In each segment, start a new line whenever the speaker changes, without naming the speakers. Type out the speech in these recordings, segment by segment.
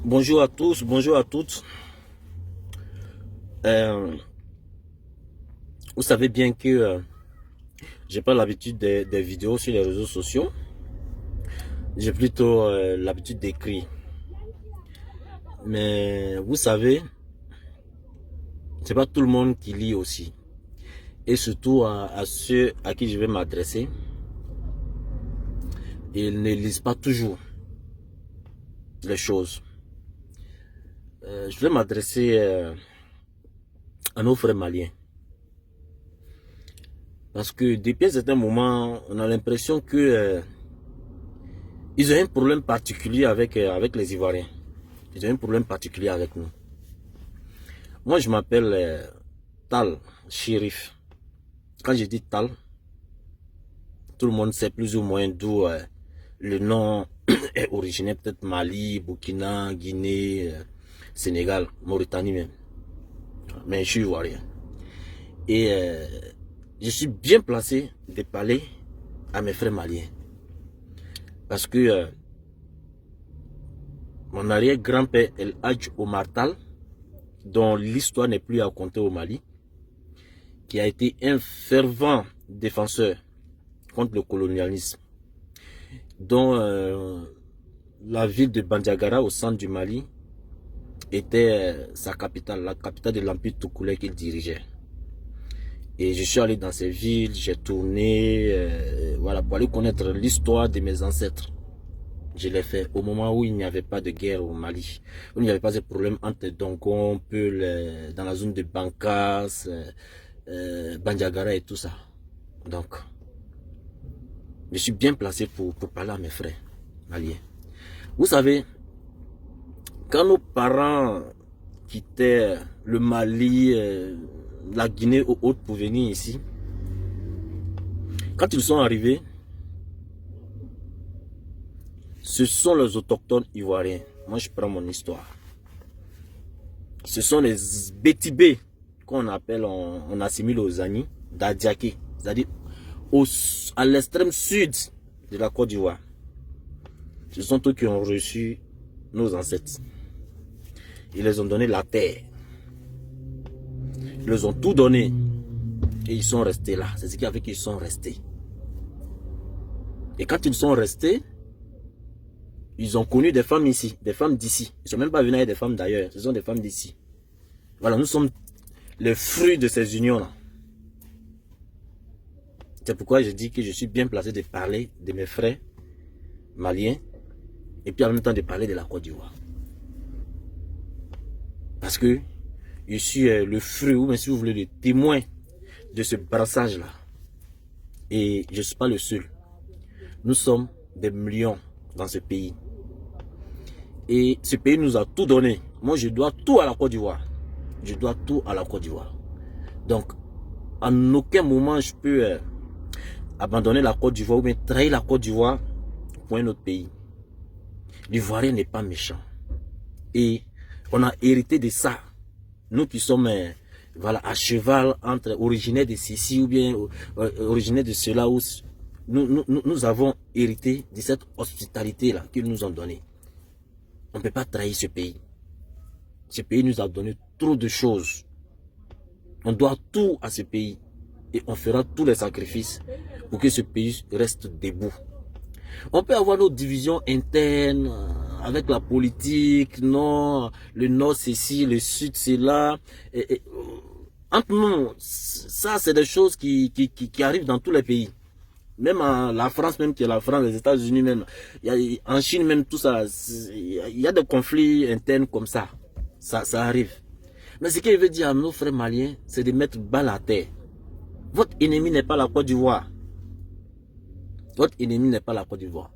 Bonjour à tous, bonjour à toutes. Euh, Vous savez bien que j'ai pas l'habitude des vidéos sur les réseaux sociaux. J'ai plutôt l'habitude d'écrire. Mais vous savez, c'est pas tout le monde qui lit aussi. Et surtout à ceux à qui je vais m'adresser, ils ne lisent pas toujours les choses. Je vais m'adresser à nos frères maliens. Parce que depuis un certain moment, on a l'impression que ils ont un problème particulier avec les Ivoiriens. Ils ont un problème particulier avec nous. Moi, je m'appelle Tal Chérif. Quand je dis Tal, tout le monde sait plus ou moins d'où le nom est originaire. Peut-être Mali, Burkina, Guinée, Sénégal, Mauritanie même. Mais je suis ivoirien. Et je suis bien placé de parler à mes frères maliens. Parce que mon arrière-grand-père El Hadj Omar Tal, dont l'histoire n'est plus à compter au Mali, qui a été un fervent défenseur contre le colonialisme, dont la ville de Bandiagara au centre du Mali était sa capitale, la capitale de l'empire toucouleur qu'il dirigeait. Et je suis allé dans ces villes, j'ai tourné, voilà, pour aller connaître l'histoire de mes ancêtres. Je l'ai fait au moment où il n'y avait pas de guerre au Mali, où il n'y avait pas de problème entre Dongon, Peul, dans la zone de Bankas, Bandiagara et tout ça. Donc, je suis bien placé pour parler à mes frères maliens. Vous savez, quand nos parents quittaient le Mali, la Guinée ou autre pour venir ici, quand ils sont arrivés, ce sont les autochtones ivoiriens. Moi, je prends mon histoire. Ce sont les Bétibés qu'on appelle, on assimile aux Ani, d'Adiaké, c'est-à-dire à l'extrême sud de la Côte d'Ivoire. Ce sont eux qui ont reçu nos ancêtres. Ils les ont donné la terre. Ils les ont tout donné. Et ils sont restés là. C'est ce qui a fait qu'ils sont restés. Et quand ils sont restés, ils ont connu des femmes ici, des femmes d'ici. Ils ne sont même pas venus avec des femmes d'ailleurs. Ce sont des femmes d'ici. Voilà, nous sommes les fruits de ces unions-là. C'est pourquoi je dis que je suis bien placé de parler de mes frères maliens et puis en même temps de parler de la Côte d'Ivoire. Parce que je suis le fruit, ou même si vous voulez, le témoin de ce brassage-là. Et je ne suis pas le seul. Nous sommes des millions dans ce pays. Et ce pays nous a tout donné. Moi, je dois tout à la Côte d'Ivoire. Je dois tout à la Côte d'Ivoire. Donc, en aucun moment, je peux abandonner la Côte d'Ivoire ou bien trahir la Côte d'Ivoire pour un autre pays. L'Ivoirien n'est pas méchant. Et on a hérité de ça. Nous qui sommes voilà, à cheval entre originaires de ceci ou bien originaires de cela. Nous avons hérité de cette hospitalité-là qu'ils nous ont donnée. On ne peut pas trahir ce pays. Ce pays nous a donné trop de choses. On doit tout à ce pays. Et on fera tous les sacrifices pour que ce pays reste debout. On peut avoir nos divisions internes avec la politique, non, le nord c'est ci, le sud c'est là. Entre nous, ça c'est des choses qui arrivent dans tous les pays. Même la France, même qui est la France, les États-Unis même, en Chine même, tout ça, il y a des conflits internes comme ça. Ça arrive. Mais ce qu'il veut dire à nos frères maliens, c'est de mettre balle à terre. Votre ennemi n'est pas la Côte d'Ivoire. Votre ennemi n'est pas la Côte d'Ivoire.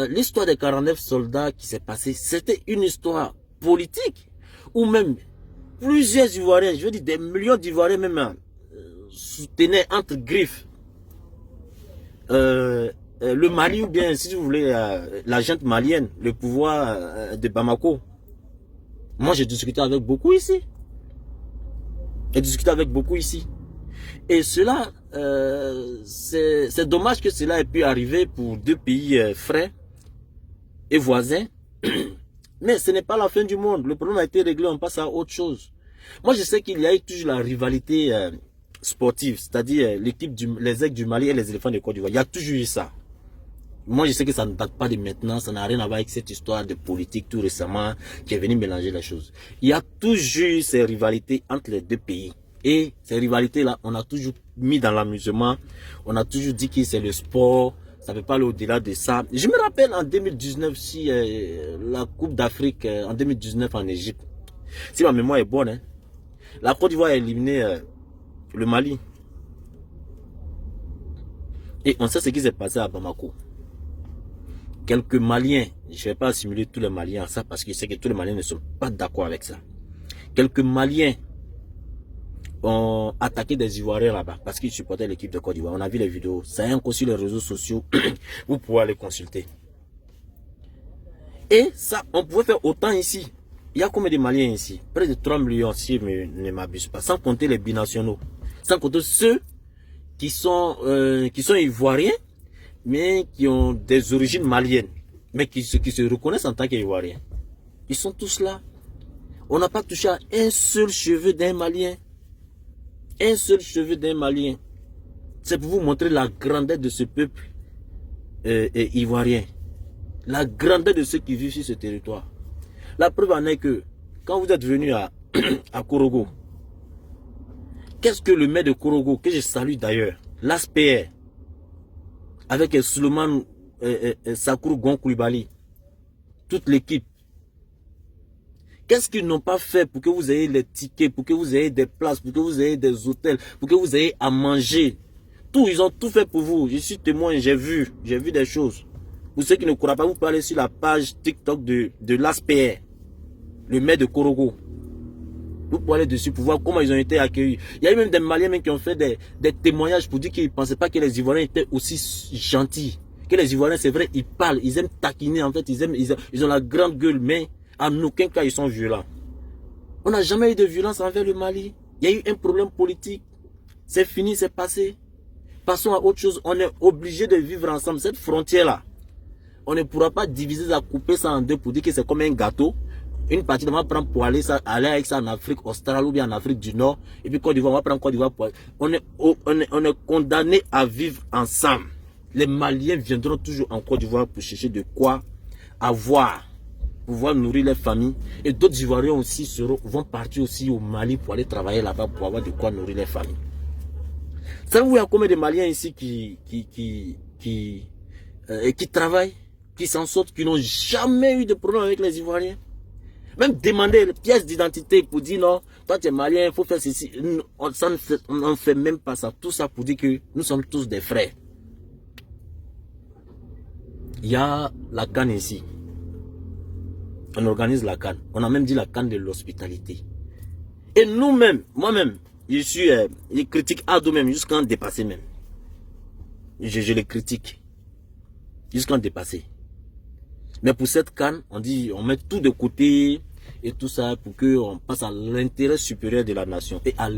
L'histoire des 49 soldats qui s'est passée, c'était une histoire politique. Ou même plusieurs Ivoiriens, je veux dire des millions d'Ivoiriens même, soutenaient entre griffes le Mali ou bien, si vous voulez, la junte malienne, le pouvoir de Bamako. Moi, j'ai discuté avec beaucoup ici. J'ai discuté avec beaucoup ici. Et cela, c'est dommage que cela ait pu arriver pour deux pays frères et voisins Mais ce n'est pas la fin du monde. Le problème a été réglé, on passe à autre chose. Moi, je sais qu'il y a eu toujours la rivalité sportive, c'est-à-dire les aigles du Mali et les éléphants de Côte d'Ivoire. Il y a toujours eu ça. Moi, je sais que ça ne date pas de maintenant, ça n'a rien à voir avec cette histoire de politique tout récemment qui est venue mélanger les choses. Il y a toujours eu ces rivalités entre les deux pays. Et ces rivalités-là, on a toujours mis dans l'amusement, on a toujours dit que c'est le sport, ça ne peut pas aller au-delà de ça. Je me rappelle en 2019, si la Coupe d'Afrique, en 2019 en Égypte, si ma mémoire est bonne, hein, la Côte d'Ivoire a éliminé le Mali. Et on sait ce qui s'est passé à Bamako. Quelques Maliens, je ne vais pas assimiler tous les Maliens à ça parce que je sais que tous les Maliens ne sont pas d'accord avec ça. Quelques Maliens ont attaqué des Ivoiriens là-bas parce qu'ils supportaient l'équipe de Côte d'Ivoire. On a vu les vidéos. Ça a encore sur les réseaux sociaux. Vous pouvez aller consulter. Et ça, on pouvait faire autant ici. Il y a combien de Maliens ici? Près de 3 millions si je ne m'abuse pas. Sans compter les binationaux. Sans compter ceux qui sont Ivoiriens, mais qui ont des origines maliennes. Mais qui se reconnaissent en tant qu'Ivoiriens. Ils sont tous là. On n'a pas touché à un seul cheveu d'un Malien. Un seul cheveu d'un Malien. C'est pour vous montrer la grandeur de ce peuple ivoirien. La grandeur de ceux qui vivent sur ce territoire. La preuve en est que quand vous êtes venu à Korogo, qu'est-ce que le maire de Korogo, que je salue d'ailleurs, l'ASPR, avec Suleiman Sakourou Gon Koulibaly, toute l'équipe, qu'est-ce qu'ils n'ont pas fait pour que vous ayez les tickets, pour que vous ayez des places, pour que vous ayez des hôtels, pour que vous ayez à manger? Tout, ils ont tout fait pour vous. Je suis témoin, j'ai vu des choses. Pour ceux qui ne croient pas, vous pouvez aller sur la page TikTok de l'ASPR, le maire de Korogo. Vous pouvez aller dessus pour voir comment ils ont été accueillis. Il y a eu même des Maliens même qui ont fait des témoignages pour dire qu'ils ne pensaient pas que les Ivoiriens étaient aussi gentils. Que les Ivoiriens, c'est vrai, ils parlent, ils aiment taquiner, en fait, ils ont la grande gueule, mais en aucun cas ils sont violents. On n'a jamais eu de violence envers le Mali. Il y a eu un problème politique. C'est fini, c'est passé. Passons à autre chose. On est obligé de vivre ensemble. Cette frontière-là, on ne pourra pas diviser ça, couper ça en deux pour dire que c'est comme un gâteau. Une partie, on va prendre pour aller avec ça en Afrique australe ou bien en Afrique du Nord. Et puis Côte d'Ivoire, on va prendre Côte d'Ivoire pour aller. On est condamné à vivre ensemble. Les Maliens viendront toujours en Côte d'Ivoire pour chercher de quoi avoir, pouvoir nourrir les familles. Et d'autres Ivoiriens aussi vont partir aussi au Mali pour aller travailler là-bas pour avoir de quoi nourrir les familles. Savez-vous, il y a combien de Maliens ici qui travaillent, qui s'en sortent, qui n'ont jamais eu de problème avec les Ivoiriens? Même demander les pièces d'identité pour dire non, toi tu es malien, il faut faire ceci. On ne fait même pas ça. Tout ça pour dire que nous sommes tous des frères. Il y a la CAN ici. On organise la CAN. On a même dit la CAN de l'hospitalité. Et nous-mêmes, moi-même, je critique Ado même jusqu'à en dépasser même. Je les critique. Jusqu'à en dépasser. Mais pour cette CAN, on dit, on met tout de côté et tout ça pour qu'on passe à l'intérêt supérieur de la nation et à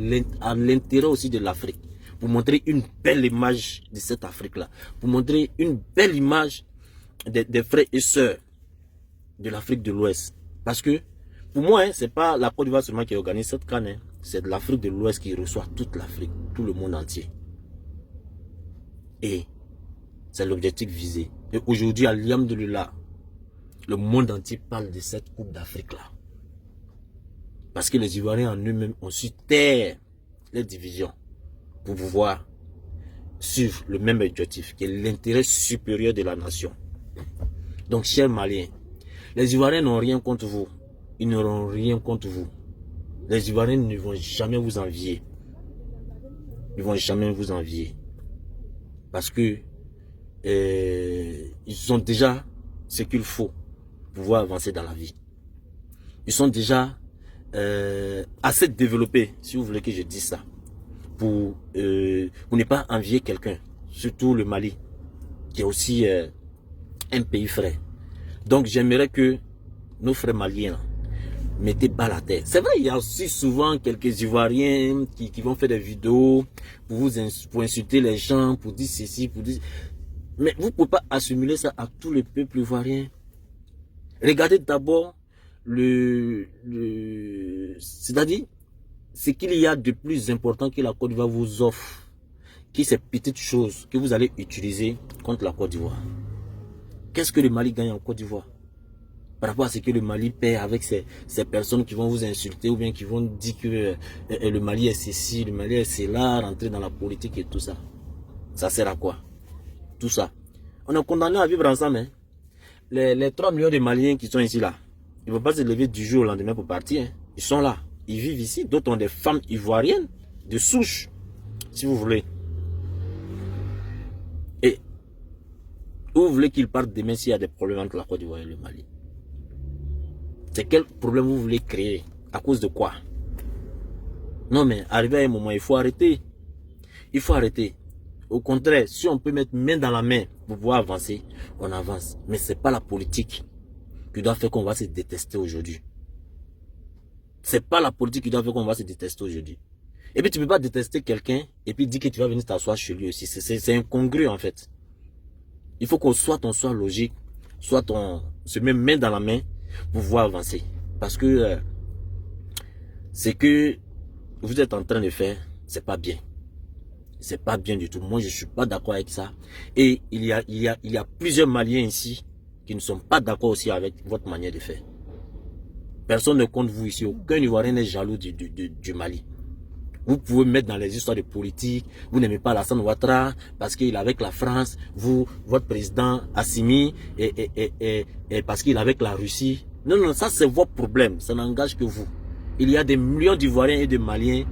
l'intérêt aussi de l'Afrique. Pour montrer une belle image de cette Afrique-là. Pour montrer une belle image des frères et sœurs de l'Afrique de l'Ouest. Parce que, pour moi, hein, c'est pas la Côte d'Ivoire seulement qui organise cette CAN. Hein, c'est de l'Afrique de l'Ouest qui reçoit toute l'Afrique, tout le monde entier. Et c'est l'objectif visé. Et aujourd'hui, alhamdoulilah, le monde entier parle de cette Coupe d'Afrique-là. Parce que les Ivoiriens en eux-mêmes ont su taire les divisions pour pouvoir suivre le même objectif, qui est l'intérêt supérieur de la nation. Donc, chers Maliens, les Ivoiriens n'ont rien contre vous. Ils n'auront rien contre vous. Les Ivoiriens ne vont jamais vous envier. Ils ne vont jamais vous envier. Parce que ils ont déjà ce qu'il faut pour pouvoir avancer dans la vie. Ils sont déjà assez développés, si vous voulez que je dise ça, pour ne pas envier quelqu'un, surtout le Mali, qui est aussi un pays frère. Donc j'aimerais que nos frères maliens mettez bas à terre. C'est vrai, il y a aussi souvent quelques Ivoiriens qui vont faire des vidéos pour insulter les gens, pour dire ceci, pour dire... Mais vous ne pouvez pas assimiler ça à tout le peuple ivoirien. Regardez d'abord c'est-à-dire, ce qu'il y a de plus important que la Côte d'Ivoire vous offre, qui ces petites choses que vous allez utiliser contre la Côte d'Ivoire. Qu'est-ce que le Mali gagne en Côte d'Ivoire? Par rapport à ce que le Mali perd avec ces personnes qui vont vous insulter ou bien qui vont dire que le Mali est ceci, le Mali est cela, rentrer dans la politique et tout ça. Ça sert à quoi? Tout ça. On est condamné à vivre ensemble. Hein. Les 3 millions de Maliens qui sont ici là, ils ne vont pas se lever du jour au lendemain pour partir. Hein. Ils sont là. Ils vivent ici. D'autres ont des femmes ivoiriennes de souche, si vous voulez. Et où vous voulez qu'ils partent demain s'il y a des problèmes entre la Côte d'Ivoire et le Mali? C'est quel problème vous voulez créer? À cause de quoi? Non mais arrivé à un moment, il faut arrêter. Il faut arrêter. Au contraire, si on peut mettre main dans la main pour pouvoir avancer, on avance. Mais ce n'est pas la politique qui doit faire qu'on va se détester aujourd'hui. C'est pas la politique qui doit faire qu'on va se détester aujourd'hui. Et puis tu ne peux pas détester quelqu'un et puis dire que tu vas venir t'asseoir chez lui aussi. C'est incongru en fait. Il faut qu'on soit logique, soit on se met main dans la main pour pouvoir avancer. Parce que ce que vous êtes en train de faire, c'est pas bien. C'est pas bien du tout. Moi, je suis pas d'accord avec ça. Et il y a plusieurs Maliens ici qui ne sont pas d'accord aussi avec votre manière de faire. Personne ne compte vous ici. Aucun Ivoirien n'est jaloux du Mali. Vous pouvez mettre dans les histoires de politique. Vous n'aimez pas Alassane Ouattara parce qu'il est avec la France. Votre président Assimi et parce qu'il est avec la Russie. Non, non, ça c'est votre problème. Ça n'engage que vous. Il y a des millions d'Ivoiriens et de Maliens.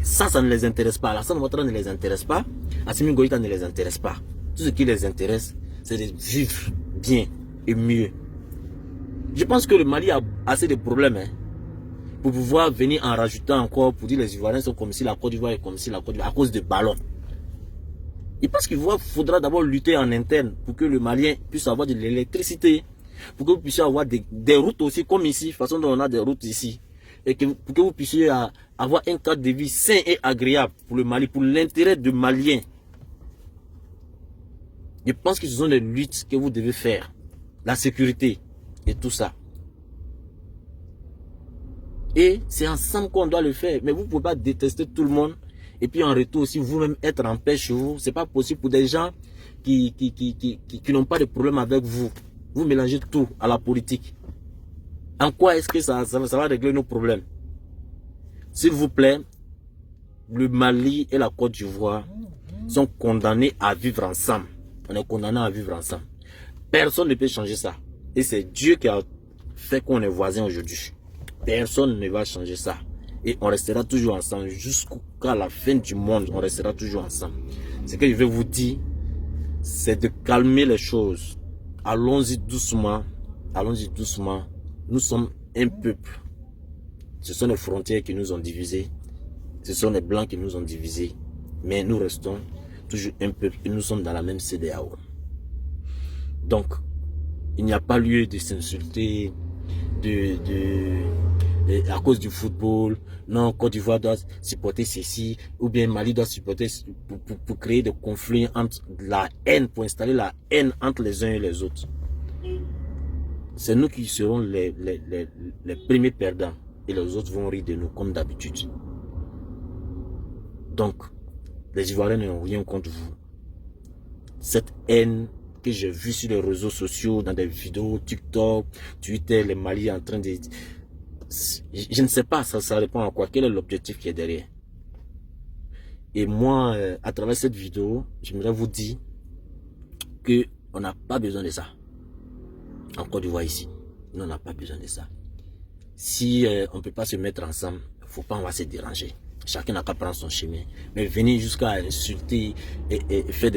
Ça ne les intéresse pas. Alassane Ouattara ne les intéresse pas. Assimi Goïta ne les intéresse pas. Tout ce qui les intéresse, c'est de vivre bien et mieux. Je pense que le Mali a assez de problèmes. Hein, pour pouvoir venir en rajoutant encore, pour dire les Ivoiriens sont comme si la Côte d'Ivoire est comme si la Côte d'Ivoire, à cause de ballons. Et parce qu'il faudra d'abord lutter en interne pour que le Malien puisse avoir de l'électricité, pour que vous puissiez avoir des routes aussi comme ici, façon dont on a des routes ici, et pour que vous puissiez avoir un cadre de vie sain et agréable pour le Mali, pour l'intérêt du Malien. Je pense que ce sont des luttes que vous devez faire, la sécurité et tout ça. Et c'est ensemble qu'on doit le faire. Mais vous ne pouvez pas détester tout le monde. Et puis en retour aussi, vous-même être en paix chez vous. Ce n'est pas possible pour des gens qui n'ont pas de problème avec vous. Vous mélangez tout à la politique. En quoi est-ce que ça va régler nos problèmes? S'il vous plaît, le Mali et la Côte d'Ivoire sont condamnés à vivre ensemble. On est condamnés à vivre ensemble. Personne ne peut changer ça. Et c'est Dieu qui a fait qu'on est voisins aujourd'hui. Personne ne va changer ça. Et on restera toujours ensemble jusqu'à la fin du monde. On restera toujours ensemble. Ce que je vais vous dire, c'est de calmer les choses. Allons-y doucement. Allons-y doucement. Nous sommes un peuple. Ce sont les frontières qui nous ont divisés. Ce sont les blancs qui nous ont divisés. Mais nous restons toujours un peuple. Et nous sommes dans la même CEDEAO. Donc, il n'y a pas lieu de s'insulter à cause du football. Non, Côte d'Ivoire doit supporter ceci, ou bien Mali doit supporter pour créer des conflits entre la haine, pour installer la haine entre les uns et les autres. C'est nous qui serons les premiers perdants et les autres vont rire de nous comme d'habitude. Donc, les Ivoiriens n'ont rien contre vous. Cette haine que j'ai vue sur les réseaux sociaux, dans des vidéos, TikTok, Twitter, les Mali en train de... Je ne sais pas, ça répond à quoi. Quel est l'objectif qui est derrière? Et moi, à travers cette vidéo, j'aimerais vous dire qu'on n'a pas besoin de ça. En Côte d'Ivoire ici, nous, on n'a pas besoin de ça. Si on ne peut pas se mettre ensemble, il ne faut pas, on va se déranger. Chacun n'a qu'à prendre son chemin. Mais venir jusqu'à insulter et faire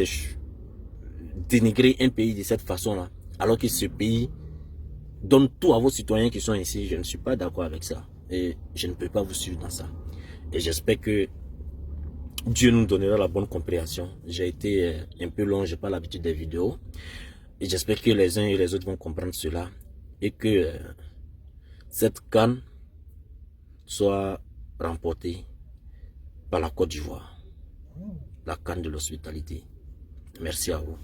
dénigrer un pays de cette façon-là, alors que ce pays donne tout à vos citoyens qui sont ici, je ne suis pas d'accord avec ça. Et je ne peux pas vous suivre dans ça. Et j'espère que Dieu nous donnera la bonne compréhension. J'ai été un peu long, je n'ai pas l'habitude des vidéos. Et j'espère que les uns et les autres vont comprendre cela. Et que cette CAN soit remportée par la Côte d'Ivoire. La CAN de l'hospitalité. Merci à vous.